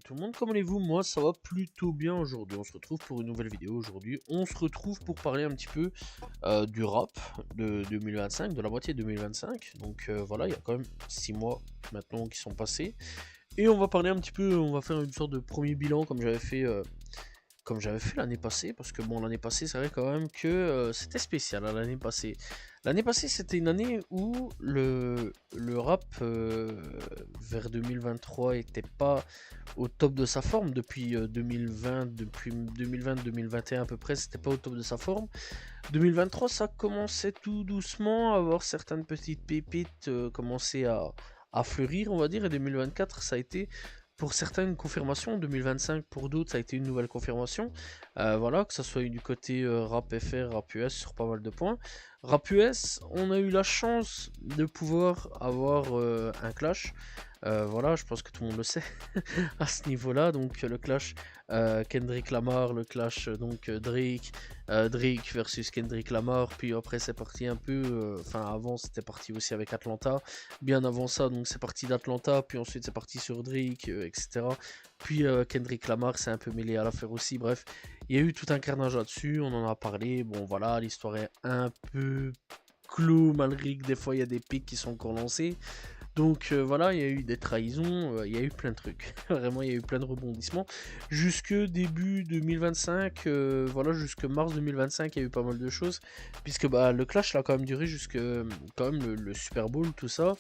tout le monde, comment allez-vous? Moi ça va plutôt bien aujourd'hui, on se retrouve pour une nouvelle vidéo aujourd'hui, on se retrouve pour parler un petit peu du rap de 2025, de la moitié 2025, donc voilà, il y a quand même 6 mois maintenant qui sont passés, et on va parler un petit peu, on va faire une sorte de premier bilan comme j'avais fait l'année passée, parce que bon, l'année passée, c'est vrai quand même que c'était spécial, hein, l'année passée. L'année passée, c'était une année où le rap vers 2023 était pas au top de sa forme. Depuis 2020, depuis 2020-2021 à peu près, c'était pas au top de sa forme. 2023, ça commençait tout doucement à avoir certaines petites pépites commencer à fleurir, on va dire, et 2024, ça a été pour certains une confirmation, 2025 pour d'autres ça a été une nouvelle confirmation, voilà, que ça soit du côté rap FR, rap US sur pas mal de points. Rap US, on a eu la chance de pouvoir avoir un clash, voilà, je pense que tout le monde le sait à ce niveau-là, donc le clash Kendrick Lamar, le clash Drake versus Kendrick Lamar, puis après c'est parti un peu, enfin avant c'était parti aussi avec Atlanta, bien avant ça, donc c'est parti d'Atlanta, puis ensuite c'est parti sur Drake, etc. Puis Kendrick Lamar s'est un peu mêlé à l'affaire aussi, bref, il y a eu tout un carnage là-dessus, on en a parlé, bon voilà, l'histoire est un peu clou, malgré que des fois il y a des pics qui sont encore lancés. Donc voilà, il y a eu des trahisons, il y a eu plein de trucs. Vraiment, il y a eu plein de rebondissements. Jusque début 2025, voilà, jusque mars 2025, il y a eu pas mal de choses. Puisque bah, le clash il a quand même duré jusque quand même le Super Bowl, tout ça.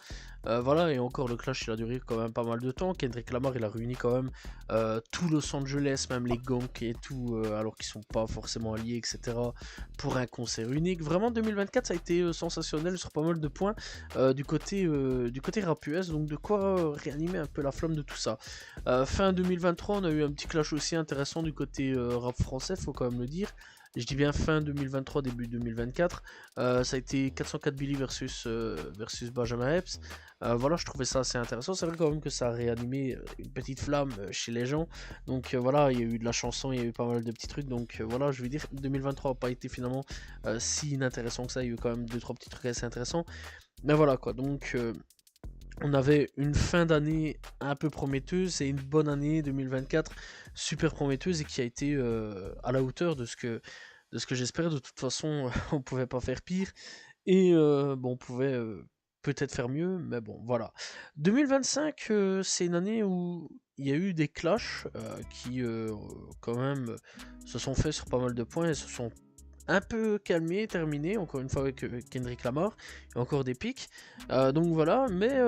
Voilà, et encore le clash il a duré quand même pas mal de temps. Kendrick Lamar il a réuni quand même tout Los Angeles, même les gangs et tout, alors qu'ils sont pas forcément alliés, etc. pour un concert unique. Vraiment 2024 ça a été sensationnel sur pas mal de points du côté rap US, donc de quoi réanimer un peu la flamme de tout ça. Fin 2023 on a eu un petit clash aussi intéressant du côté rap français, faut quand même le dire. Je dis bien fin 2023, début 2024. Ça a été 404 Billy versus Benjamin Epps. Voilà, je trouvais ça assez intéressant. C'est vrai quand même que ça a réanimé une petite flamme chez les gens. Donc voilà, il y a eu de la chanson, il y a eu pas mal de petits trucs. Donc voilà, je vais dire 2023 n'a pas été finalement si inintéressant que ça. Il y a eu quand même 2-3 petits trucs assez intéressants. Mais voilà quoi, donc on avait une fin d'année un peu prometteuse et une bonne année 2024 super prometteuse et qui a été à la hauteur de ce que j'espérais. De toute façon, on pouvait pas faire pire et bon, on pouvait peut-être faire mieux, mais bon, voilà. 2025, c'est une année où il y a eu des clashs qui quand même se sont faits sur pas mal de points et se sont un peu calmé, terminé, encore une fois avec Kendrick Lamar, et encore des pics. Donc voilà, mais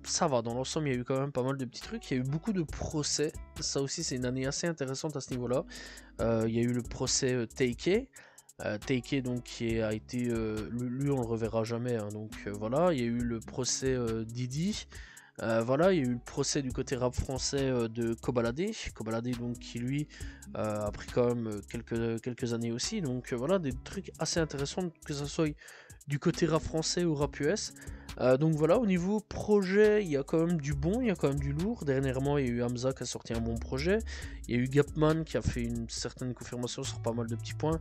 ça va, dans l'ensemble il y a eu quand même pas mal de petits trucs, il y a eu beaucoup de procès, ça aussi c'est une année assez intéressante à ce niveau-là. Il y a eu le procès Take. Take donc qui a été, lui on le reverra jamais, hein, donc voilà, il y a eu le procès Didi. Voilà, il y a eu le procès du côté rap français de Kobalade. Kobalade donc qui lui a pris quand même quelques années aussi. Donc voilà, des trucs assez intéressants que ce soit du côté rap français ou rap US. Donc voilà, au niveau projet, il y a quand même du bon, il y a quand même du lourd. Dernièrement, il y a eu Hamza qui a sorti un bon projet. Il y a eu Gapman qui a fait une certaine confirmation sur pas mal de petits points,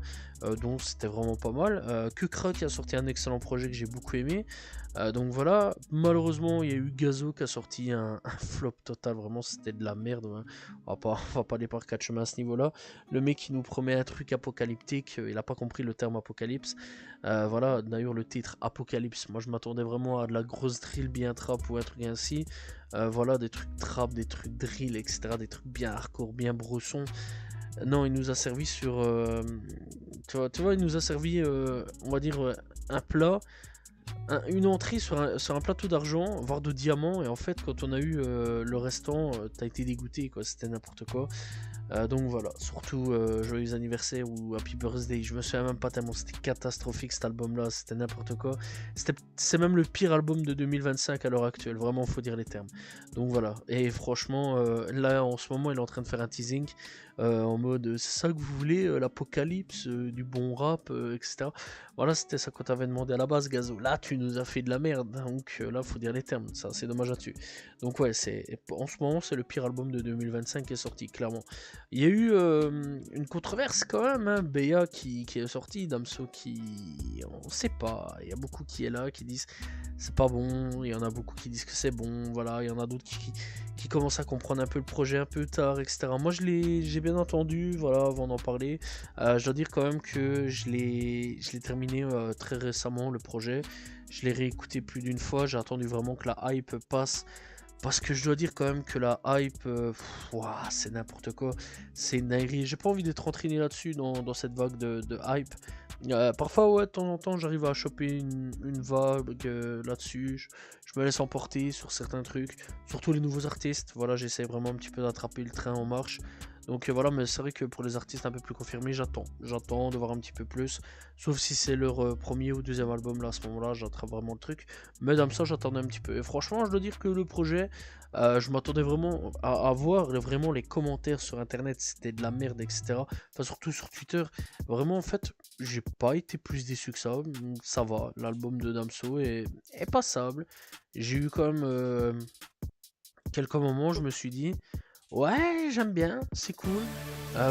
dont c'était vraiment pas mal. Kukra qui a sorti un excellent projet que j'ai beaucoup aimé. Donc voilà, malheureusement, il y a eu Gazo qui a sorti un flop total. Vraiment, c'était de la merde, hein. On va pas aller par quatre chemins à ce niveau-là. Le mec qui nous promet un truc apocalyptique, il a pas compris le terme apocalypse. Voilà, d'ailleurs le titre Apocalypse, moi je m'attendais vraiment à de la grosse drill bien trap ou un truc ainsi. Voilà, des trucs trap, des trucs drill, etc. Des trucs bien hardcore, bien brosson. Non, il nous a servi sur... tu vois, il nous a servi, on va dire, un plat, une entrée sur un plateau d'argent, voire de diamants, et en fait quand on a eu le restant, t'as été dégoûté, quoi, c'était n'importe quoi. Donc voilà, surtout joyeux anniversaire ou happy birthday, je me souviens même pas tellement, c'était catastrophique cet album là, c'était n'importe quoi. C'est même le pire album de 2025 à l'heure actuelle, vraiment faut dire les termes. Donc voilà, et franchement là en ce moment il est en train de faire un teasing en mode c'est ça que vous voulez, l'apocalypse, du bon rap, etc. Voilà, c'était ça qu'on t'avait demandé à la base, Gazo. Là tu nous as fait de la merde, donc là faut dire les termes, ça c'est dommage là-dessus. Donc ouais, en ce moment c'est le pire album de 2025 qui est sorti, clairement. Il y a eu une controverse quand même, hein. BA qui est sorti, Damso qui... On sait pas, il y a beaucoup qui est là, qui disent c'est pas bon, il y en a beaucoup qui disent que c'est bon, voilà, il y en a d'autres qui commencent à comprendre un peu le projet un peu tard, etc. Moi j'ai bien entendu, voilà, avant d'en parler. Je dois dire quand même que je l'ai terminé très récemment, le projet. Je l'ai réécouté plus d'une fois, j'ai attendu vraiment que la hype passe. Parce que je dois dire quand même que la hype, ouah, c'est n'importe quoi, c'est une dinguerie. J'ai pas envie d'être entraîné là-dessus dans cette vague de hype. Parfois, ouais, de temps en temps, j'arrive à choper une vague là-dessus. Je me laisse emporter sur certains trucs, surtout les nouveaux artistes. Voilà, j'essaie vraiment un petit peu d'attraper le train en marche. Donc voilà, mais c'est vrai que pour les artistes un peu plus confirmés, j'attends de voir un petit peu plus. Sauf si c'est leur premier ou deuxième album, là, à ce moment-là, j'attrape vraiment le truc. Mais dans ça, j'attendais un petit peu. Et franchement, je dois dire que le projet, je m'attendais vraiment à voir vraiment les commentaires sur internet, c'était de la merde, etc. Enfin, surtout sur Twitter. Vraiment, en fait, j'ai pas été plus déçu que ça. Ça va, l'album de Damso est passable. J'ai eu quand même quelques moments où je me suis dit, ouais, j'aime bien, c'est cool.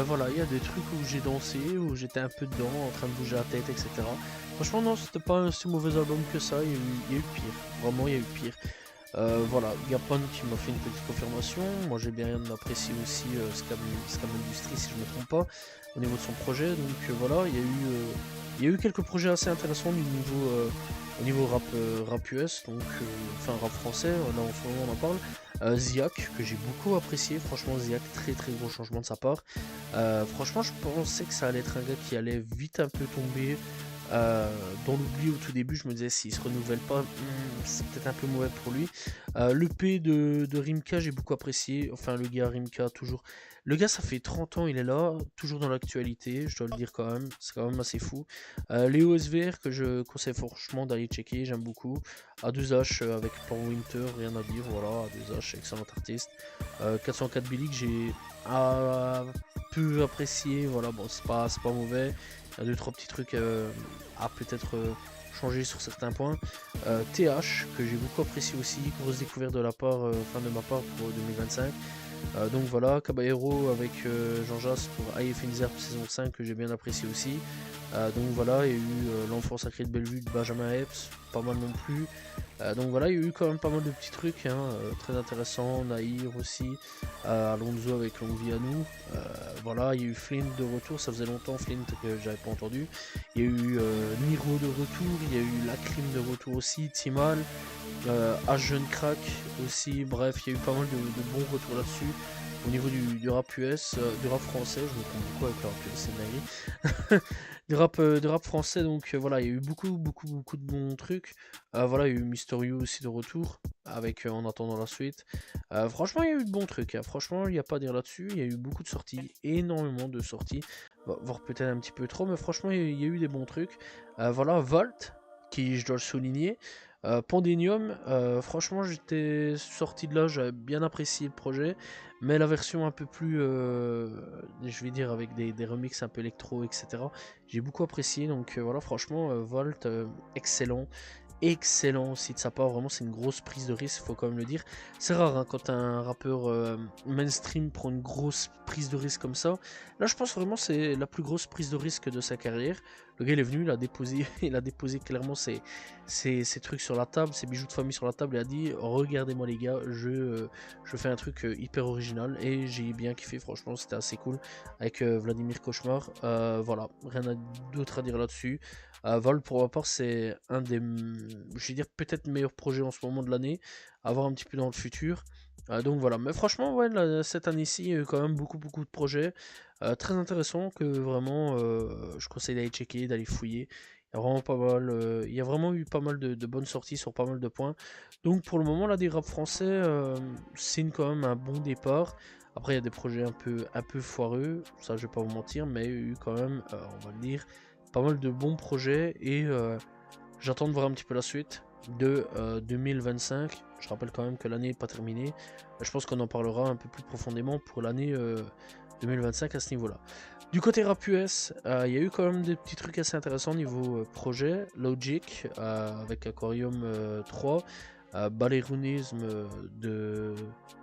Voilà, il y a des trucs où j'ai dansé, où j'étais un peu dedans, en train de bouger la tête, etc. Franchement, non, c'était pas un si mauvais album que ça, il y a eu pire. Vraiment, il y a eu pire. Voilà, Gapon qui m'a fait une petite confirmation. Moi, j'ai bien apprécié aussi Scam Industries, si je ne me trompe pas, au niveau de son projet. Donc voilà, il y a eu quelques projets assez intéressants au niveau rap US, donc enfin rap français, là en ce moment on en parle. Ziak, que j'ai beaucoup apprécié, franchement Ziak, très très gros changement de sa part. Franchement, je pensais que ça allait être un gars qui allait vite un peu tomber dans l'oubli au tout début. Je me disais s'il se renouvelle pas, c'est peut-être un peu mauvais pour lui. L'EP de Rimka, j'ai beaucoup apprécié. Enfin, le gars Rimka, toujours. Le gars, ça fait 30 ans, il est là, toujours dans l'actualité, je dois le dire quand même, c'est quand même assez fou. Léo SVR, que je conseille franchement d'aller checker, j'aime beaucoup. A2H avec Paul Winter, rien à dire, voilà, A2H, excellent artiste. 404 Billy, que j'ai peu apprécié, voilà, bon, c'est pas mauvais. Il y a 2-3 petits trucs à peut-être changer sur certains points. TH, que j'ai beaucoup apprécié aussi, grosse découverte de ma part pour 2025. Donc voilà, Caballero avec Jean Jass pour IF Inzerp saison 5 que j'ai bien apprécié aussi. Donc voilà, il y a eu l'enfant sacré de Bellevue de Benjamin Epps, pas mal non plus. Donc voilà, il y a eu quand même pas mal de petits trucs hein, très intéressants. Naïr aussi, Alonso avec Longue Vie à nous. Voilà, il y a eu Flint de retour, ça faisait longtemps Flint que j'avais pas entendu. Il y a eu Niro de retour, il y a eu Lacrim de retour aussi, Timal. H Jeune Crack aussi, bref, il y a eu pas mal de bons retours là-dessus. Au niveau du rap US, du rap français, je me trompe beaucoup avec le rap US, c'est une dinguerie. Du rap français, donc voilà, il y a eu beaucoup de bons trucs. Voilà, il y a eu Mister You aussi de retour, avec En attendant la suite. Franchement, il y a eu de bons trucs, hein. Franchement, il n'y a pas à dire là-dessus. Il y a eu beaucoup de sorties, énormément de sorties, voire peut-être un petit peu trop, mais franchement, il y a eu des bons trucs. Voilà, Volt, qui je dois le souligner. Pandemium, franchement j'étais sorti de là, j'avais bien apprécié le projet, mais la version un peu plus, je vais dire avec des remixes un peu électro, etc. J'ai beaucoup apprécié, donc voilà, franchement, Volt, excellent aussi de sa part, vraiment c'est une grosse prise de risque, il faut quand même le dire. C'est rare hein, quand un rappeur mainstream prend une grosse prise de risque comme ça. Là je pense vraiment c'est la plus grosse prise de risque de sa carrière. Le gars il est venu, il a déposé clairement ses trucs sur la table, ses bijoux de famille sur la table et a dit regardez-moi les gars, je fais un truc hyper original et j'ai bien kiffé, franchement c'était assez cool avec Vladimir Cauchemar. Voilà, rien d'autre à dire là-dessus. Vol pour ma part c'est un des, je vais dire peut-être meilleurs projets en ce moment de l'année, à voir un petit peu dans le futur. Donc voilà, mais franchement ouais, cette année-ci il y a eu quand même beaucoup de projets très intéressants que vraiment je conseille d'aller checker, d'aller fouiller. Il y a vraiment pas mal, il y a vraiment eu pas mal de bonnes sorties sur pas mal de points. Donc pour le moment là des rap français c'est quand même un bon départ. Après il y a des projets un peu foireux, ça je vais pas vous mentir, mais il y a eu quand même, on va le dire, pas mal de bons projets et j'attends de voir un petit peu la suite de 2025. Je rappelle quand même que l'année n'est pas terminée. Je pense qu'on en parlera un peu plus profondément pour l'année 2025 à ce niveau-là. Du côté rap US, il y a eu quand même des petits trucs assez intéressants niveau projet. Logic avec Aquarium 3, de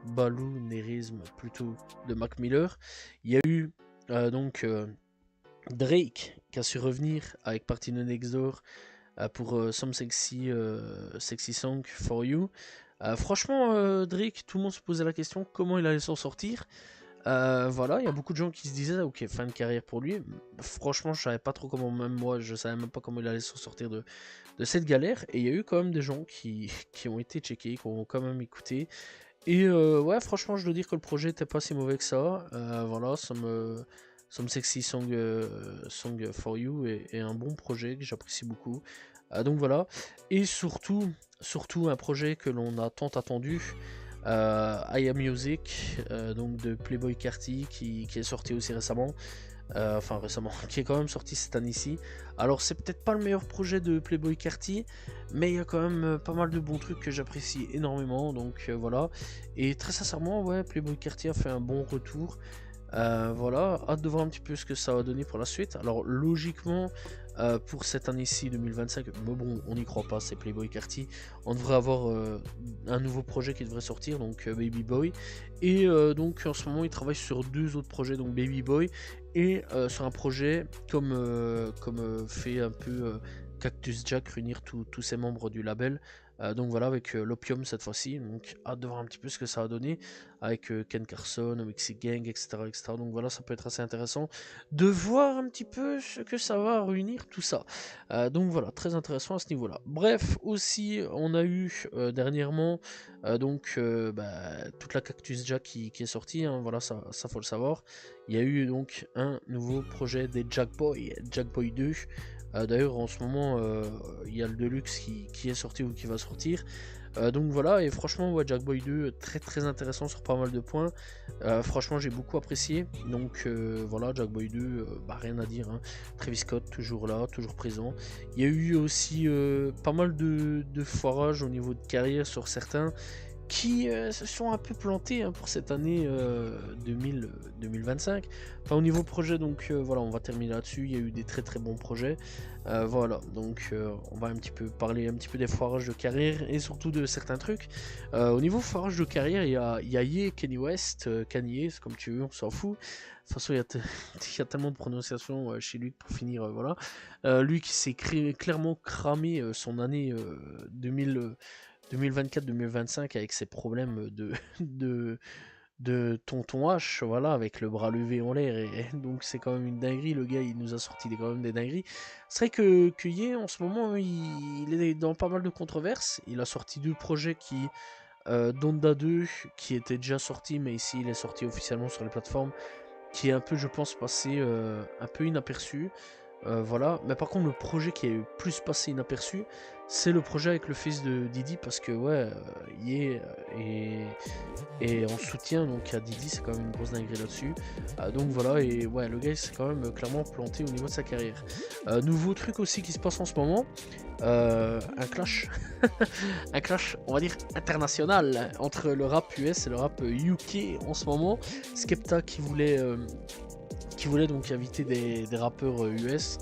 Balloonairisme plutôt de Mac Miller. Il y a eu donc Drake qui a su revenir avec Party No Next Door pour Some Sexy Song for You. Franchement, Drake, tout le monde se posait la question comment il allait s'en sortir. Voilà, il y a beaucoup de gens qui se disaient ok, fin de carrière pour lui. Franchement, je savais pas trop comment, même moi, je savais même pas comment il allait s'en sortir de cette galère. Et il y a eu quand même des gens qui ont été checkés, qui ont quand même écouté. Et ouais, franchement, je dois dire que le projet était pas si mauvais que ça. Voilà, Some Sexy Song, Song for You est un bon projet que j'apprécie beaucoup. Donc voilà, et surtout un projet que l'on a tant attendu, I Am Music, donc de Playboi Carti, qui est sorti aussi récemment. Enfin récemment, qui est quand même sorti cette année-ci. Alors c'est peut-être pas le meilleur projet de Playboi Carti, mais il y a quand même pas mal de bons trucs que j'apprécie énormément, donc voilà. Et très sincèrement, ouais, Playboi Carti a fait un bon retour. Voilà, hâte de voir un petit peu ce que ça va donner pour la suite. Alors logiquement, pour cette année-ci 2025, mais bon, on n'y croit pas, c'est Playboi Carti. On devrait avoir un nouveau projet qui devrait sortir, donc Baby Boy. Et donc en ce moment, il travaille sur 2 autres projets, donc Baby Boy et sur un projet comme fait un peu Cactus Jack, réunir tous ses membres du label. Donc voilà, avec l'Opium cette fois-ci, donc hâte de voir un petit peu ce que ça va donner avec Ken Carson, Mixi Gang, etc., etc. Donc voilà, ça peut être assez intéressant de voir un petit peu ce que ça va réunir tout ça. Donc voilà, très intéressant à ce niveau-là. Bref, aussi, on a eu dernièrement toute la Cactus Jack qui est sortie, hein, voilà, ça faut le savoir. Il y a eu donc un nouveau projet des Jackboy 2. D'ailleurs, en ce moment, il y a le Deluxe qui est sorti ou qui va sortir. Donc voilà, et franchement, ouais, Jackboy 2, très très intéressant sur pas mal de points. Franchement, j'ai beaucoup apprécié. Donc voilà, Jackboy 2, rien à dire, hein. Travis Scott, toujours là, toujours présent. Il y a eu aussi pas mal de foirages au niveau de carrière sur certains qui se sont un peu plantés, hein, pour cette année 2025. Enfin, au niveau projet, donc voilà, on va terminer là-dessus. Il y a eu des très très bons projets. Voilà, donc on va un petit peu parler un petit peu des foirages de carrière et surtout de certains trucs. Au niveau foirage de carrière, il y a Ye, Kanye West, Kanye, c'est comme tu veux, on s'en fout. De toute façon, il y a tellement de prononciations chez lui que pour finir, voilà. Lui qui s'est clairement cramé son année 2024-2025 avec ses problèmes de tonton H, voilà, avec le bras levé en l'air, et donc c'est quand même une dinguerie. Le gars, il nous a sorti quand même des dingueries. C'est vrai que Ye, en ce moment, il est dans pas mal de controverses. Il a sorti 2 projets Donda 2, qui était déjà sorti, mais ici il est sorti officiellement sur les plateformes, qui est un peu, je pense, passé un peu inaperçu. Voilà, mais par contre le projet qui est plus passé inaperçu, c'est le projet avec le fils de Didi, parce que ouais, Ye et en soutien donc à Didi, c'est quand même une grosse dinguerie là-dessus. Donc voilà, et ouais, le gars il s'est quand même clairement planté au niveau de sa carrière. Nouveau truc aussi qui se passe en ce moment, un clash, un clash, on va dire international, entre le rap US et le rap UK en ce moment. Skepta qui voulait donc inviter des rappeurs US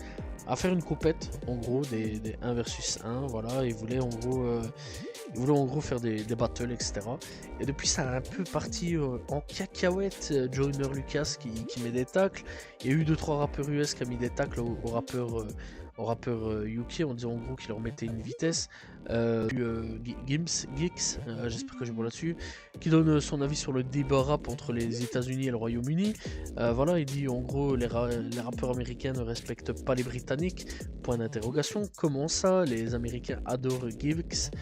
à faire une compète, en gros des 1 versus 1, voilà. Il voulait en gros faire des battles, etc. Et depuis, ça a un peu parti en cacahuète. Joyner Lucas qui met des tacles. Il y a eu 2-3 rappeurs US qui ont mis des tacles aux rappeurs UK en disant en gros qu'il leur mettait une vitesse. Gix, j'espère que j'ai bon là-dessus, qui donne son avis sur le débat rap entre les États-Unis et le Royaume-Uni. Voilà, il dit en gros les rappeurs américains ne respectent pas les Britanniques. Point d'interrogation. Comment ça? Les Américains adorent Gix,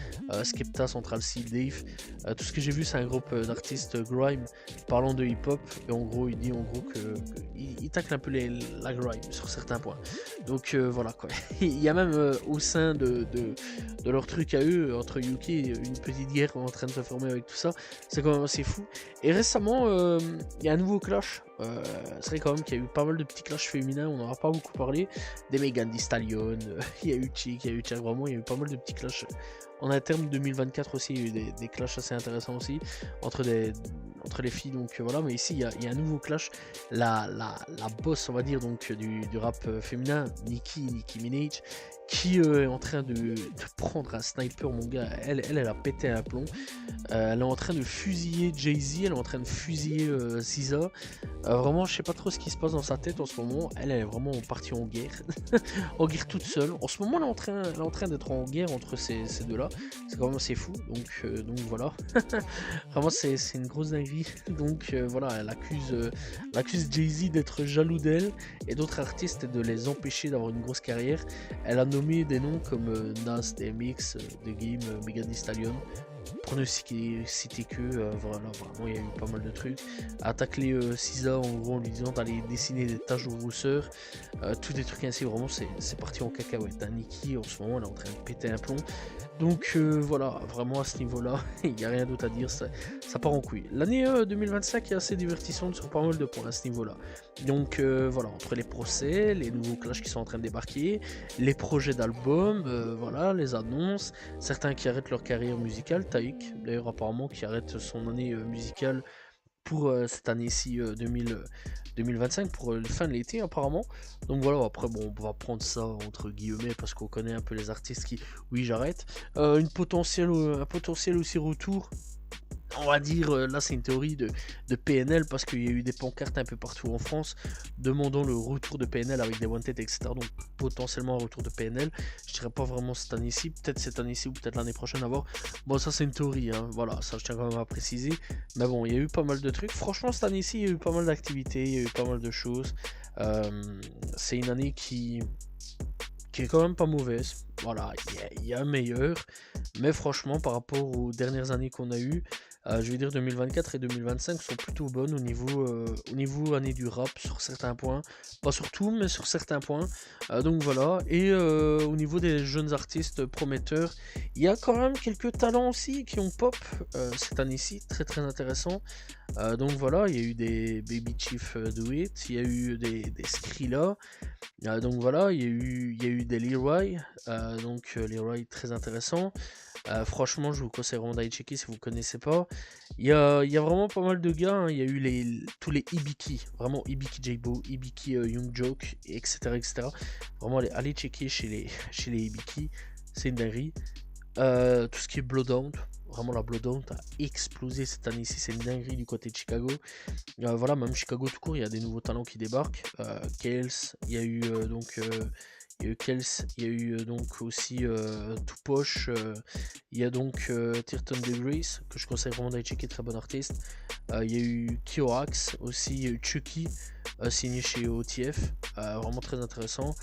Skepta, Central C, Dave. Tout ce que j'ai vu, c'est un groupe d'artistes grime parlant de hip-hop. Et en gros, il dit en gros que il tacle un peu la grime sur certains points. Donc voilà quoi. Il y a même au sein de leur truc à eux, entre UK, une petite guerre en train de se former avec tout ça. C'est quand même assez fou. Et récemment, il y a un nouveau clash. C'est vrai quand même qu'il y a eu pas mal de petits clashs féminins, on n'en a pas beaucoup parlé. Des Megan Thee Stallion, il y a eu Chick, il y a eu Chag, vraiment, il y a eu pas mal de petits clashs. En interne 2024 aussi, il y a eu des clashs assez intéressants aussi entre les filles, donc voilà. Mais ici, il y a un nouveau clash. La boss, on va dire, donc du rap féminin, Nicki Minaj, qui est en train de prendre un sniper, mon gars. Elle a pété un plomb. Elle est en train de fusiller Jay-Z, elle est en train de fusiller SZA. Vraiment, je sais pas trop ce qui se passe dans sa tête en ce moment. Elle est vraiment partie en guerre. En guerre toute seule. En ce moment, elle est en train d'être en guerre entre ces deux-là. C'est quand même assez fou. Donc voilà. Vraiment, c'est une grosse dinguerie. Donc voilà, elle accuse Jay-Z d'être jaloux d'elle et d'autres artistes de les empêcher d'avoir une grosse carrière. Elle a nommé des noms comme Nas, DMX, The Game, Megan Thee Stallion. Pour ne citer que, voilà, vraiment il y a eu pas mal de trucs. Attaquer SZA en gros en lui disant d'aller dessiner des taches de rousseur, tous des trucs ainsi, vraiment c'est parti en cacahuète. Nicki en ce moment elle est en train de péter un plomb. Donc voilà, vraiment à ce niveau-là, il n'y a rien d'autre à dire, ça part en couille. L'année 2025 est assez divertissante sur pas mal de points à ce niveau-là. Donc voilà, entre les procès, les nouveaux clashs qui sont en train de débarquer, les projets d'albums, voilà, les annonces, certains qui arrêtent leur carrière musicale, Taïk d'ailleurs apparemment qui arrête son année musicale pour cette année-ci 2025 pour la fin de l'été apparemment. Donc voilà, après bon on va prendre ça entre guillemets parce qu'on connaît un peu les artistes qui oui j'arrête. Un potentiel aussi retour. On va dire, là c'est une théorie de PNL parce qu'il y a eu des pancartes un peu partout en France demandant le retour de PNL avec des wanted etc. Donc potentiellement un retour de PNL. Je dirais pas vraiment cette année-ci, peut-être cette année-ci ou peut-être l'année prochaine à voir. Bon ça c'est une théorie, hein. Voilà, ça je tiens quand même à préciser. Mais bon, il y a eu pas mal de trucs. Franchement cette année-ci il y a eu pas mal d'activités, il y a eu pas mal de choses. C'est une année qui est quand même pas mauvaise. Voilà, il y a meilleur. Mais franchement, par rapport aux dernières années qu'on a eues, je vais dire 2024 et 2025 sont plutôt bonnes au niveau année du rap sur certains points. Pas sur tout, mais sur certains points. Donc voilà. Et au niveau des jeunes artistes prometteurs, il y a quand même quelques talents aussi qui ont pop cette année-ci. Très très intéressant. Donc voilà, il y a eu des Baby Chief Do It, il y a eu des Skrilla. Donc voilà, il y a eu des Leroy, donc Leroy très intéressant. Franchement, je vous conseille vraiment d'aller checker si vous ne connaissez pas. Il y a vraiment pas mal de gars, hein. Il y a eu tous les Ibiki, vraiment Ibiki J-Bo, Ibiki Young Joke, etc., etc. Vraiment, allez checker chez les Ibiki, c'est une dinguerie. Tout ce qui est Bloodhound, vraiment la Bloodhound a explosé cette année-ci, c'est une dinguerie du côté de Chicago. Voilà, même Chicago tout court, il y a des nouveaux talents qui débarquent. Kels, il y a eu il y a eu Kels, il y a eu donc aussi Tupoche, il y a donc Tirton Degrees, que je conseille vraiment d'aller checker, très bon artiste. Il y a eu Kiorax aussi, il y a eu Chucky, signé chez OTF, vraiment très intéressant.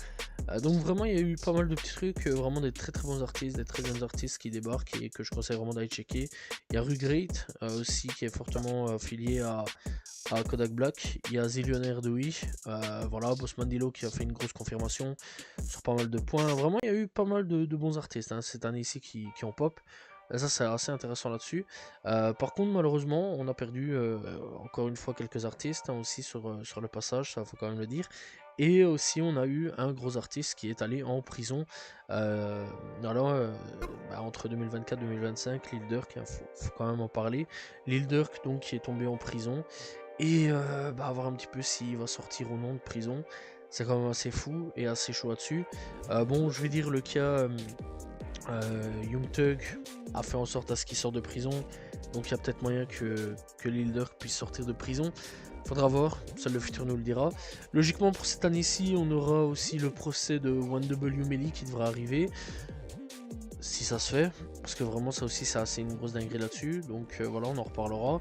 Donc vraiment il y a eu pas mal de petits trucs, vraiment des très très bons artistes, des très jeunes artistes qui débarquent et que je conseille vraiment d'aller checker. Il y a Rugrate aussi qui est fortement affilié à Kodak Black. Il y a Zillionaire Dewey, voilà, Boss Mandilo qui a fait une grosse confirmation sur pas mal de points. Vraiment il y a eu pas mal de bons artistes hein, cette année-ci qui ont pop. Ça c'est assez intéressant là-dessus. Par contre malheureusement on a perdu encore une fois quelques artistes hein, aussi sur le passage, ça faut quand même le dire. Et aussi on a eu un gros artiste qui est allé en prison entre 2024 et 2025, Lil Durk, il faut quand même en parler. Lil Durk donc qui est tombé en prison et voir un petit peu s'il va sortir ou non de prison. C'est quand même assez fou et assez chaud là-dessus. Bon je vais dire le cas Young Thug a fait en sorte à ce qu'il sorte de prison, donc il y a peut-être moyen que Lil Durk puisse sortir de prison. Faudra voir, seul le futur nous le dira. Logiquement pour cette année-ci, on aura aussi le procès de 1W Melly qui devra arriver. Si ça se fait, parce que vraiment ça aussi c'est assez une grosse dinguerie là-dessus, donc voilà on en reparlera.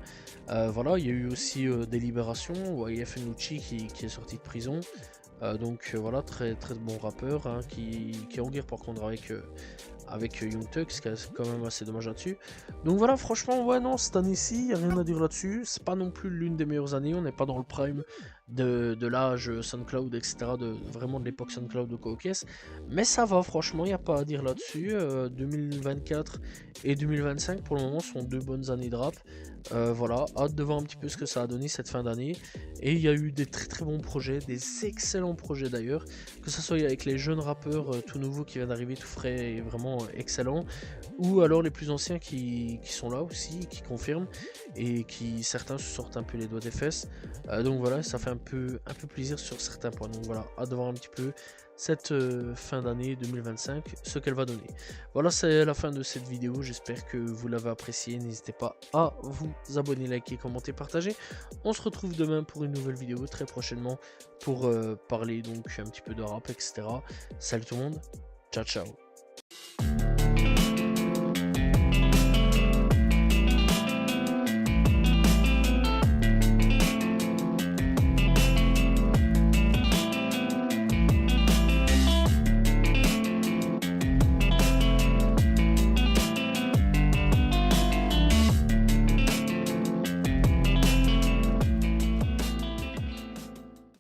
Voilà, il y a eu aussi des libérations, YF Nucci qui est sorti de prison. Donc voilà, très très bon rappeur hein, qui est en guerre par contre avec Young Thug, ce qui est quand même assez dommage là-dessus. Donc voilà, franchement, ouais, non, cette année-ci, il n'y a rien à dire là-dessus. C'est pas non plus l'une des meilleures années, on n'est pas dans le prime de l'âge SoundCloud, etc., vraiment de l'époque SoundCloud de Caucase. Mais ça va, franchement, il n'y a pas à dire là-dessus. 2024 et 2025, pour le moment, sont deux bonnes années de rap. Voilà, hâte de voir un petit peu ce que ça a donné cette fin d'année. Et il y a eu des très très bons projets, des excellents projets d'ailleurs, que ce soit avec les jeunes rappeurs tout nouveaux qui viennent d'arriver, tout frais et vraiment excellents, ou alors les plus anciens qui sont là aussi, qui confirment, et qui certains se sortent un peu les doigts des fesses. Donc voilà, ça fait un peu plaisir sur certains points. Donc voilà, hâte de voir un petit peu cette fin d'année 2025, ce qu'elle va donner. Voilà, c'est la fin de cette vidéo, j'espère que vous l'avez appréciée, n'hésitez pas à vous abonner, liker, commenter, partager. On se retrouve demain pour une nouvelle vidéo, très prochainement, pour parler donc un petit peu de rap, etc. Salut tout le monde, ciao ciao.